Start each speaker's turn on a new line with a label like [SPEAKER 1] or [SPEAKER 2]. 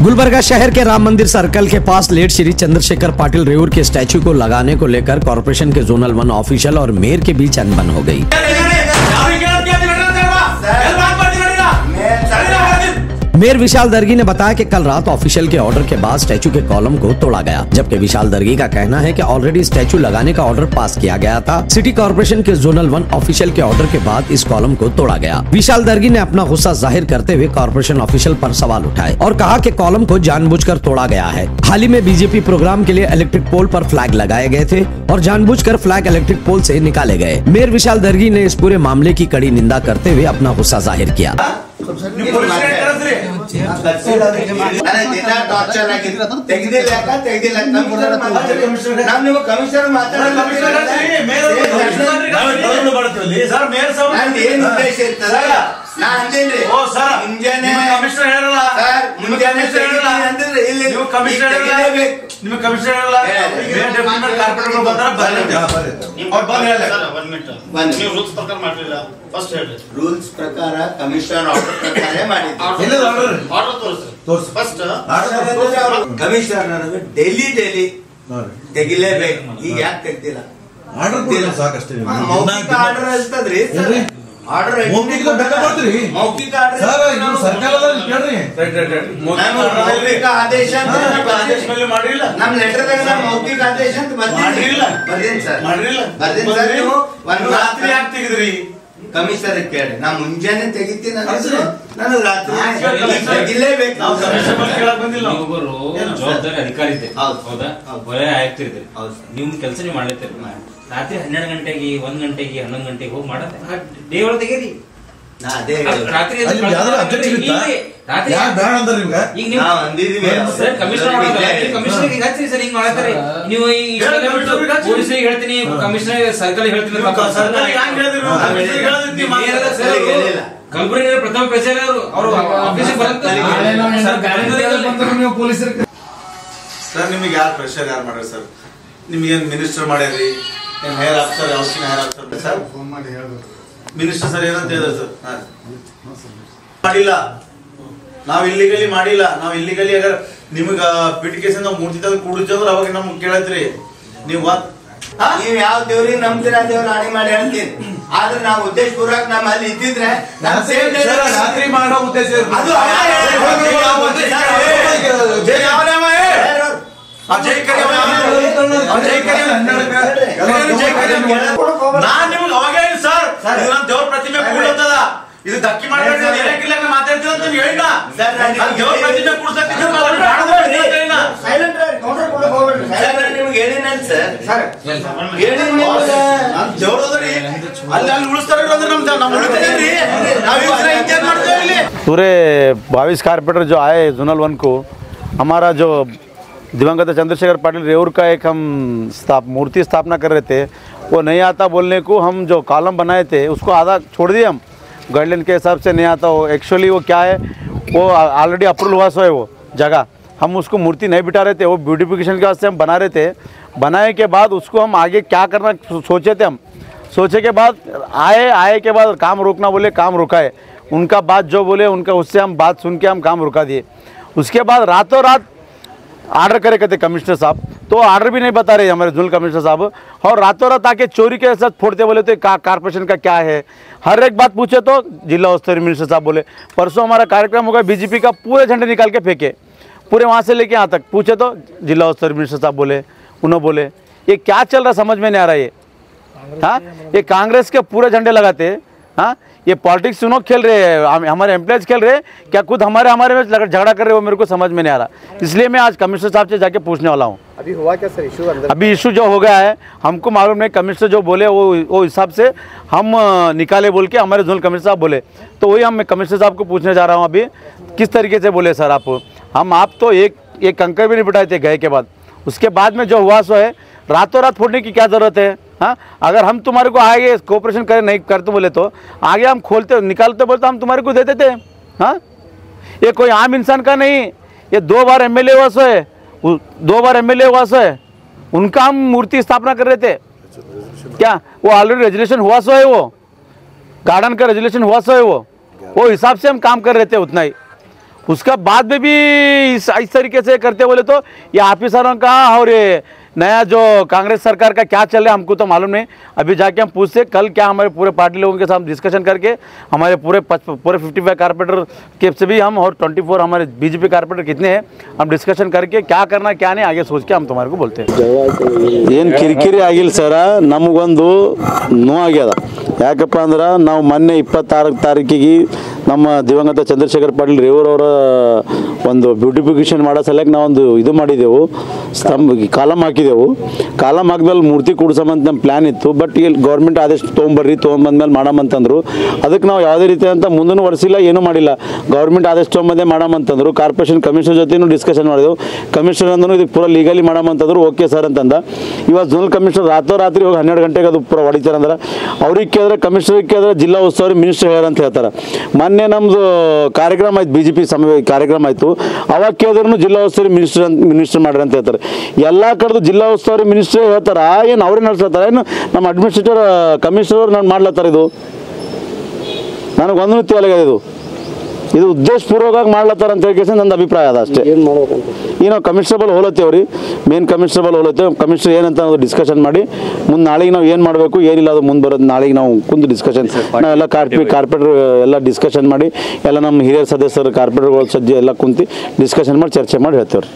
[SPEAKER 1] गुलबर्गा शहर के राम मंदिर सर्कल के पास लेट श्री चंद्रशेखर पाटिल रेवूर के स्टैच्यू को लगाने को लेकर कॉर्पोरेशन के जोनल 1 ऑफिशियल और मेयर के बीच अनबन हो गई। मेयर विशाल दर्गी ने बताया कि कल रात ऑफिशियल के ऑर्डर के बाद स्टैच्यू के कॉलम को तोड़ा गया, जबकि विशाल दर्गी का कहना है कि ऑलरेडी स्टैच्यू लगाने का ऑर्डर पास किया गया था। सिटी कॉर्पोरेशन के जोनल 1 ऑफिशियल के ऑर्डर के बाद इस कॉलम को तोड़ा गया। विशाल दर्गी ने अपना गुस्सा जाहिर करते हुए कॉर्पोरेशन ऑफिशियल पर सवाल उठाए और कहा कि कॉलम को जानबूझकर तोड़ा गया है। हाल ही में बीजेपी प्रोग्राम के लिए इलेक्ट्रिक पोल पर फ्लैग लगाए गए थे और जानबूझकर फ्लैग इलेक्ट्रिक पोल से निकाले गए। मेयर विशाल दर्गी ने इस पूरे मामले की कड़ी निंदा करते हुए अपना गुस्सा जाहिर किया।
[SPEAKER 2] ರೂಲ್ಸ್ ಪ್ರಕಾರ ಕಮಿಷನರ್ ಆರ್ಡರ್ ಪ್ರಕಾರ ಕಮಿಷನರ್ ಡೈಲಿ ತೆಗಿಲೇಬೇಕು। ಈಗ ಯಾಕೆ ತೆಗ್ದಿಲ್ಲ? ಮೌಖಿಕ ಆರ್ಡರ್ ಇರ್ತದ್ರಿ, ಆರ್ಡರ್ ಮೌಖಿಕ ಆದೇಶ ಮಾಡಿಲ್ಲ। ನಮ್ ಲೆಟರ್ದಾಗ ಮೌಖಿಕ ಆದೇಶ ಅಂತ ಬರ್ದೇನ್ ಸರ್, ನೀವು ಒಂದ್ ರಾತ್ರಿ ಯಾಕೆ ತೆಗೆದ್ರಿ? ಕಮಿಷನರ್ ಕೇಳಿ, ನಾ ಮುಂಜಾನೆ ತೆಗಿತೀನಿ, ನಾನು ರಾತ್ರಿ ತೆಗಿಲೇಬೇಕು।
[SPEAKER 3] ಜವಾಬ್ದಾರಿ ಅಧಿಕಾರಿ ಇದೆ, ಹೌದಾ? ವಲಯ ಆಯುಕ್ತ ಇದೆ, ನಿಮ್ ಕೆಲಸ ನೀವು ಮಾಡ್ಲತ್ತೀರಿ। ರಾತ್ರಿ 12 ಗಂಟೆಗೆ 1 ಗಂಟೆಗೆ 11 ಗಂಟೆಗೆ ಹೋಗಿ ಮಾಡತ್ತೆ ಡೇ ಒಳಗೆ ತೆಗೀರಿ। ರಾತ್ರಿ ನೀವು ಪೊಲೀಸರಿಗೆ ಹೇಳ್ತೀನಿ, ಕಮಿಷನರ್ ಸರ್ಕಲ್ ಹೇಳ್ತೀನಿ, ಕಲಬುರಗಿ ಪ್ರಥಮ ಪ್ರಚಾರ ಅವರು ಆಫೀಸಿಗೆ ಬರುತ್ತೆ
[SPEAKER 4] ಸರ್। ನಿಮಗೆ ಯಾರು ಪ್ರೆಷರ್ ಯಾರು ಮಾಡ್ರಿ ಸರ್? ನಿಮ್ಗೇನು ಮಿನಿಸ್ಟರ್ ಮಾಡ್ಯಾರಿ, ಏನ್ ಹೇರ್ ಆಫ್ಸರ್ ಯಾವತ್ತಿನ ಹೇರ್ ಆಫ್ಸರ್ ಸರ್? ಫೋನ್ ಮಾಡಿ ಹೇಳ್ಬೇಕು ಮಿನಿಸ್ಟರ್ ಸರ್ ಏನಂತ ಹೇಳಿದ್ರು ಸರ್? ಮಾಡಿಲ್ಲ, ನಾವ್ ಇಲ್ಲಿಗಲಿ ಮಾಡಿಲ್ಲ। ನಾವ್ ಇಲ್ಲಿಗಲಿ ಅಗರ್ ನಿಮಗ ಪಿಟಿಕೇಶನ್ ನಾವು ಮೂರ್ತಿ ತಂದು ಕೂಡಿದ್ರೆ ಅವಾಗ ನಮ್ಗೆ ಕೇಳತ್ರಿ ನೀವು
[SPEAKER 2] ನೀವ್ ಯಾವ ದೇವ್ರಿ ನಂಬ್ತೀರಾ ದೇವ್ರ ಹಾನಿ ಮಾಡಿ ಹೇಳ್ತೀನಿ। ಆದ್ರೆ ನಾವು ಉದ್ದೇಶ ಪೂರ್ವಕ ನಮ್ಮ ಅಲ್ಲಿ ಇದ್ದಿದ್ರೆ
[SPEAKER 4] ರಾತ್ರಿ ಮಾಡೋ ಉದ್ದೇಶ
[SPEAKER 2] ನಾನ್ ನಿಮ್ಗೆ ಅವಾಗ ಸರ್ ದೇವ್ರ ಪ್ರತಿಮೆ ಕೂಡತ್ತದ, ಇದು ಧಕ್ಕಿ ಮಾಡಬೇಡಿ, ಮಾತಾಡ್ತೀರ ಅಂತ ಹೇಳಿಲ್ಲ ದೇವ್ರ ಪ್ರತಿಮೆ ಕೂಡ್ಸಕ್ ನಿಮ್ಗೆ ಹೇಳಿನಲ್ಲ ಸರ್, ದೇವ್ರದ್ರಿ ಅಲ್ಲಿ ಅಲ್ಲಿ ಉಳಿಸ್ತಾರ ಅಂದ್ರೆ
[SPEAKER 5] पूरे 22 कारपोरेटर जो आए जोनल 1 को, हमारा जो दिवंगत चंद्रशेखर पाटिल रेवूर का एक हम मूर्ति स्थापना कर रहे थे, वो नहीं आता बोलने को हम जो कॉलम बनाए थे उसको आधा छोड़ दिए। हम गाइडलाइन के हिसाब से नहीं आता हो। एक्चुअली वो क्या है, वो ऑलरेडी अप्रूवल हुआ सो है वो जगह, हम उसको मूर्ति नहीं बिठा रहे थे, वो ब्यूटिफिकेशन के वास्ते हम बना रहे थे। बनाए के बाद उसको हम आगे क्या करना सोचे थे, हम सोचे के बाद आए के बाद काम रोकना बोले, काम रुका है। उनका बात जो बोले उनका उससे हम बात सुन के हम काम रुका दिए। उसके बाद रातों रात आर्डर करे कहते कमिश्नर साहब, तो आर्डर भी नहीं बता रहे हमारे जोनल कमिश्नर साहब, और रातों रात आके चोरी के साथ फोड़ते बोले तो कॉर्पोरेशन का क्या है। हर एक बात पूछे तो जिला स्तरीय मिनिस्टर साहब बोले। परसों हमारा कार्यक्रम होगा, बीजेपी का पूरे झंडे निकाल के फेंके, पूरे वहाँ से लेके यहाँ तक पूछे तो जिला स्तरीय मिनिस्टर साहब बोले, उन्होंने बोले। ये क्या चल रहा समझ में नहीं आ रहा है। हाँ, ये कांग्रेस के पूरे झंडे लगाते, हाँ, ये पॉलिटिक्स सुनो खेल रहे हैं, हमारे एम्प्लॉयज खेल रहे हैं क्या, खुद हमारे में झगड़ा कर रहे हो, मेरे को समझ में नहीं आ रहा। इसलिए मैं आज कमिश्नर साहब से जाके पूछने वाला हूँ।
[SPEAKER 6] अभी हुआ क्या सर इशू अंदर?
[SPEAKER 5] अभी इशू जो हो गया है हमको मालूम नहीं, कमिश्नर जो बोले वो हिसाब से हम निकाले बोल के हमारे जोनल कमिश्नर साहब बोले, तो वही हम कमिश्नर साहब को पूछने जा रहा हूँ अभी किस तरीके से बोले सर आप तो एक कंकर भी नहीं बिठाए थे गए के बाद। उसके बाद में जो हुआ सो है, रातों रात फोड़ने की क्या ज़रूरत है? हाँ, अगर हम तुम्हारे को आगे कोऑपरेशन करें नहीं करते बोले तो आगे हम खोलते निकालते बोलते हम तुम्हारे को देते थे। हाँ, ये कोई आम इंसान का नहीं, ये 2 बार एमएलए हुआ सो है, 2 बार एमएलए हुआ सो है, उनका हम मूर्ति स्थापना कर रहे थे। क्या वो ऑलरेडी रेजुलेशन हुआ सो है, वो गार्डन का रेजुलेशन हुआ सो है, वो हिसाब से हम काम कर रहे थे उतना ही। उसका बाद में भी इस तरीके से करते बोले तो ये ऑफिसरों का और ये नया जो कांग्रेस सरकार का क्या चल रहा है हमको तो मालूम नहीं। अभी जाके हम पूछते कल क्या हमारे पूरे पार्टी लोगों के साथ डिस्कशन करके हमारे पूरे 55 कारपोरेटर के से भी हम और 24 हमारे बीजेपी कारपोरेटर कितने हैं हम डिस्कशन करके क्या करना क्या नहीं आगे सोच के हम तुम्हारे को बोलते हैं।
[SPEAKER 6] ಏನು ಕಿರಿಕಿರಿ ಆಗಿಲ್ಲ ಸರ, ನಮಗೊಂದು ನೋವಾಗ್ಯದ. ಯಾಕಪ್ಪ ಅಂದ್ರೆ ನಾವು ಮೊನ್ನೆ 26 ತಾರೀಕಿಗೆ ನಮ್ಮ ದಿವಂಗತ ಚಂದ್ರಶೇಖರ್ ಪಾಟೀಲ್ ರೇವೂರವರ ಒಂದು ಬ್ಯೂಟಿಫಿಕೇಷನ್ ಮಾಡೋ ಸಲಕ್ಕೆ ನಾವೊಂದು ಇದು ಮಾಡಿದೆವು, ಕಾಲಮ್ ಹಾಕಿದೆವು. ಕಾಲಮ್ ಹಾಕಿದ್ಮೇಲೆ ಮೂರ್ತಿ ಕೂಡ್ಸೋಮಂತ ನಮ್ಮ ಪ್ಲ್ಯಾನ್ ಇತ್ತು. ಬಟ್ ಇಲ್ಲಿ ಗೌರ್ಮೆಂಟ್ ಆದೇಶ ತೊಗೊಂಬಂದ್ಮೇಲೆ ಮಾಡಮಂತಂದ್ರು. ಅದಕ್ಕೆ ನಾವು ಯಾವುದೇ ರೀತಿ ಅಂತ ಮುಂದೂ ವರ್ಷಿಲ್ಲ, ಏನೂ ಮಾಡಿಲ್ಲ. ಗೌರ್ಮೆಂಟ್ ಆದೇಶ ತೊಗೊಂಬಂದೇ ಮಾಡಮಂತಂದ್ರು. ಕಾರ್ಪೊರೇಷನ್ ಕಮಿಷನರ್ ಜೊತೆನೂ ಡಿಸ್ಕಷನ್ ಮಾಡಿದೆವು. ಕಮಿಷನರ್ ಅಂದ್ರೂ ಇದಕ್ಕೆ ಪೂರ ಲೀಗಲಿ ಮಾಡಮಂತಂದ್ರು. ಓಕೆ ಸರ್ ಅಂತಂದ. ಇವತ್ತು ಝೋನಲ್ ಕಮಿಷನರ್ ರಾತ್ರಿ ಹೋಗಿ 12 ಗಂಟೆಗೆ ಅದು ಪೂರ ಹೊಡಿತಾರಂದ್ರೆ ಅವ್ರಿಗೆ ಕೇಳಿದ್ರೆ ಕಮಿಷನರ್ಗೆ ಕೇಳಿದ್ರೆ ಜಿಲ್ಲಾ ಉಸ್ತುವಾರಿ ಮಿನಿಸ್ಟರ್ ಹೇಳ್ಯಾರ ಅಂತ ಹೇಳ್ತಾರೆ. ಮೊನ್ನೆ ನಮ್ಮದು ಕಾರ್ಯಕ್ರಮ ಆಯ್ತು, BJP ಕಾರ್ಯಕ್ರಮ ಆಯಿತು. ಅವಾಗ ಕೇಳಿದ್ರೂ ಜಿಲ್ಲಾ ಉಸ್ತುವಾರಿ ಮಿನಿಸ್ಟರ್ ಮಾಡ್ರಿ ಅಂತ ಹೇಳ್ತಾರೆ. ಎಲ್ಲ ಕಡೆದು ಜಿಲ್ಲಾ ಉಸ್ತುವಾರಿ ಮಿನಿಸ್ಟರ್ ಹೇಳ್ತಾರೆ, ಏನು ಅವರೇ ನಡೆಸ್ಲತ್ತಾರೆ, ಏನು ನಮ್ಮ ಅಡ್ಮಿನಿಸ್ಟ್ರೇಟರ್ ಕಮಿಷನರ್ ನಾನು ಮಾಡ್ಲತ್ತಾರೆ. ಇದು ನನಗೆ ಒಂದು ತಿಳಿಯಾಗಿದೆ. ಇದು ಉದ್ದೇಶಪೂರ್ವಕವಾಗಿ ಮಾಡ್ಲತ್ತಾರ ಅಂತ ಹೇಳಿ ನನ್ನ ಅಭಿಪ್ರಾಯ ಅದ ಅಷ್ಟೇ. ಈಗ ನಾವು ಕಮಿಷನಬಲ್ ಹೋಲತ್ತೇವ್ರಿ, ಮೇನ್ ಕಮಿಷನಬಲ್ ಹೋಲತ್ತೇವೆ. ಕಮಿಷನರ್ ಏನಂತ ನಾವು ಡಿಸ್ಕಷನ್ ಮಾಡಿ ಮುಂದೆ ನಾಳೆಗೆ ನಾವು ಏನು ಮಾಡಬೇಕು ಏನಿಲ್ಲ ಅದು ಮುಂದೆ ಬರೋದು ನಾಳೆಗೆ ನಾವು ಕುಂತು ಡಿಸ್ಕಷನ್ ನಾವೆಲ್ಲ ಕಾರ್ಪೊರೇಟರ್ ಎಲ್ಲ ಡಿಸ್ಕಷನ್ ಮಾಡಿ ಎಲ್ಲ ನಮ್ಮ ಹಿರಿಯರ ಸದಸ್ಯರು ಕಾರ್ಪೊರೇಟರ್ಗಳು ಸಜ್ಜೆ ಎಲ್ಲ ಕುಂತು ಡಿಸ್ಕಷನ್ ಮಾಡಿ ಚರ್ಚೆ ಮಾಡಿ ಹೇಳ್ತೇವೆ ರೀ.